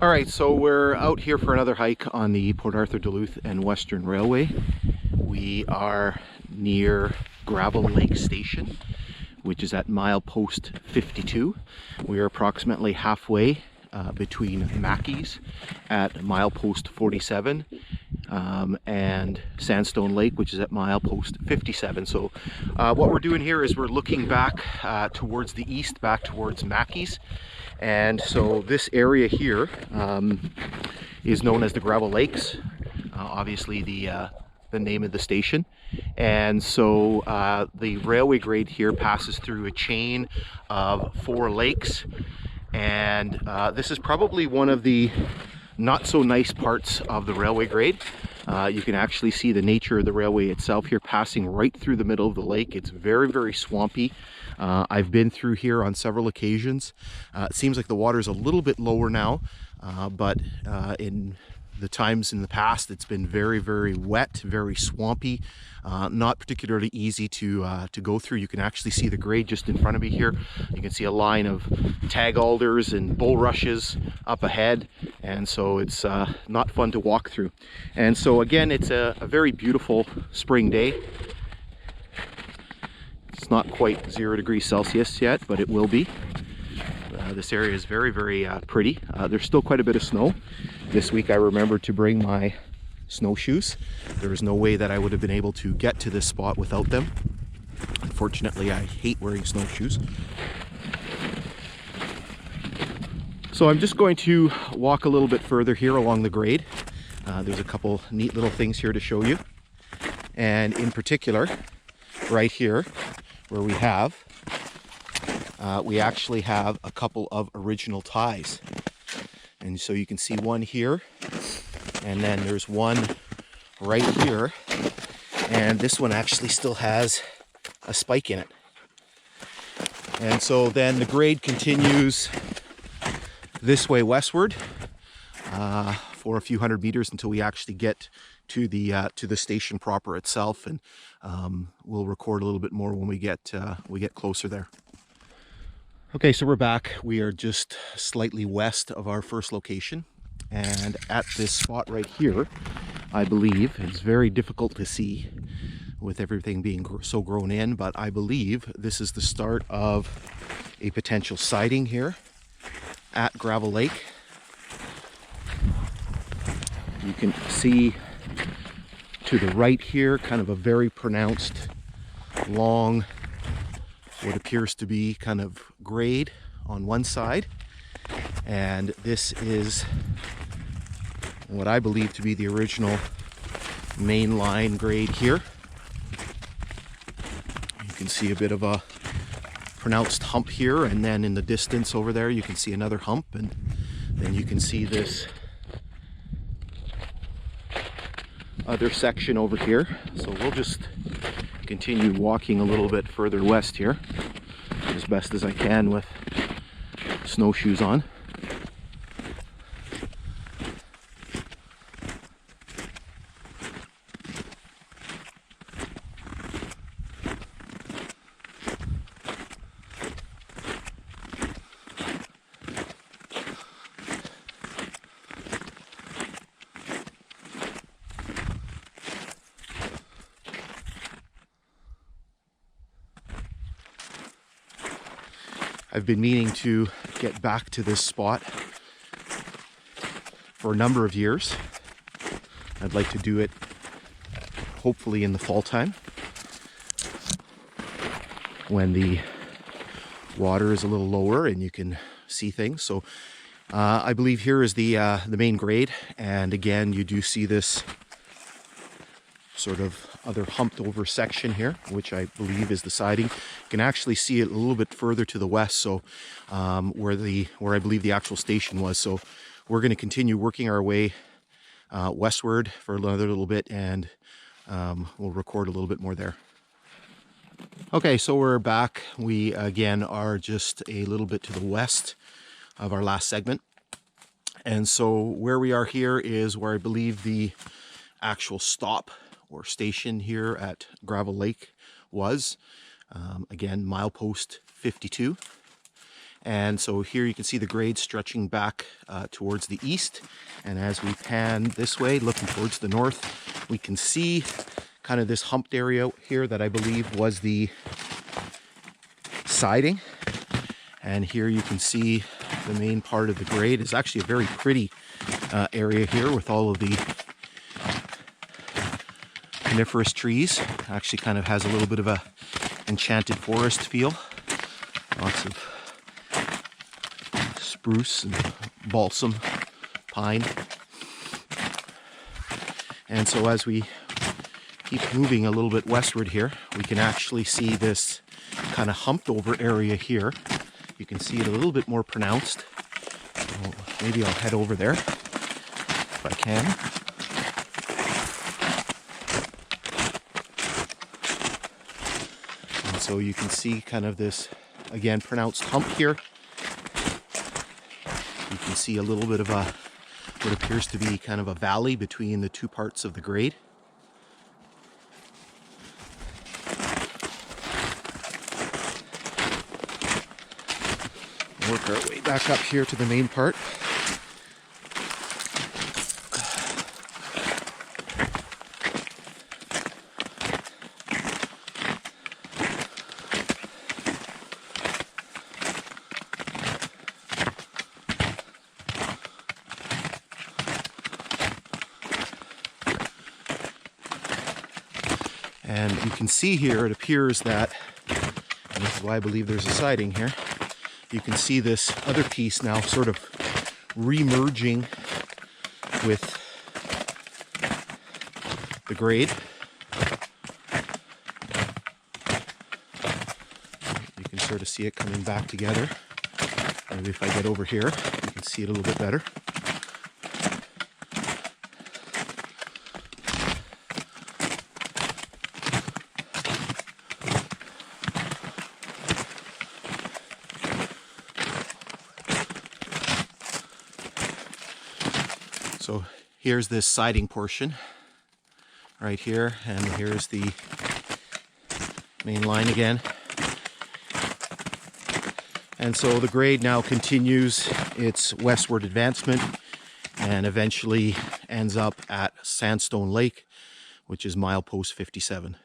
All right, so we're out here for another hike on the Port Arthur, Duluth and Western Railway. We are near Gravel Lake Station, which is at milepost 52. We are approximately halfway between Mackies at milepost 47 and Sandstone Lake, which is at milepost 57. So what we're doing here is we're looking back towards the east, back towards Mackies. And so this area here is known as the Gravel Lakes, obviously the name of the station. And so the railway grade here passes through a chain of 4 lakes, and this is probably one of the not so nice parts of the railway grade. You can actually see the nature of the railway itself here passing right through the middle of the lake. It's very, very swampy. I've been through here on several occasions. It seems like the water is a little bit lower now, but in the times in the past, it's been very, very wet, very swampy, not particularly easy to go through. You can actually see the grade just in front of me here. You can see a line of tag alders and bulrushes up ahead, and so it's not fun to walk through. And so again, it's a very beautiful spring day. It's not quite 0 degrees Celsius yet, but it will be. This area is very, very pretty. There's still quite a bit of snow. This week I remembered to bring my snowshoes. There was no way that I would have been able to get to this spot without them. Unfortunately, I hate wearing snowshoes. So I'm just going to walk a little bit further here along the grade. There's a couple neat little things here to show you. And in particular, right here, where we actually have a couple of original ties. And so you can see one here, and then there's one right here, and this one actually still has a spike in it. And so then the grade continues this way westward for a few hundred meters until we actually get to the station proper itself, and we'll record a little bit more when we get closer there. Okay, so we're back. We are just slightly west of our first location, and at this spot right here, I believe, it's very difficult to see with everything being so grown in, but I believe this is the start of a potential sighting here at Gravel Lake. You can see to the right here kind of a very pronounced long, what appears to be kind of grade on one side, and this is what I believe to be the original main line grade here. You can see a bit of a pronounced hump here, and then in the distance over there you can see another hump, and then you can see this other section over here. So we'll just continue walking a little bit further west here as best as I can with snowshoes on. I've been meaning to get back to this spot for a number of years. I'd like to do it hopefully in the fall time when the water is a little lower and you can see things. So I believe here is the main grade, and again you do see this sort of other humped over section here, which I believe is the siding. You can actually see it a little bit further to the west, so where I believe the actual station was. So we're going to continue working our way westward for another little bit, and we'll record a little bit more there. Okay, so we're back. We again are just a little bit to the west of our last segment, and so where we are here is where I believe the actual stop or station here at Gravel Lake was. Again, milepost 52. And so here you can see the grade stretching back towards the east. And as we pan this way, looking towards the north, we can see kind of this humped area here that I believe was the siding. And here you can see the main part of the grade is actually a very pretty area here with all of the coniferous trees. Actually kind of has a little bit of a enchanted forest feel. Lots of spruce and balsam pine. And so as we keep moving a little bit westward here, we can actually see this kind of humped over area here. You can see it a little bit more pronounced. So maybe I'll head over there if I can. And so you can see kind of this, again, pronounced hump here. You can see a little bit of a, what appears to be kind of a valley between the two parts of the grade. Work our way back up here to the main part. And you can see here, it appears that, and this is why I believe there's a siding here, you can see this other piece now sort of re-merging with the grade. You can sort of see it coming back together. Maybe if I get over here, you can see it a little bit better. So here's this siding portion right here, and here's the main line again. And so the grade now continues its westward advancement and eventually ends up at Sandstone Lake, which is milepost 57.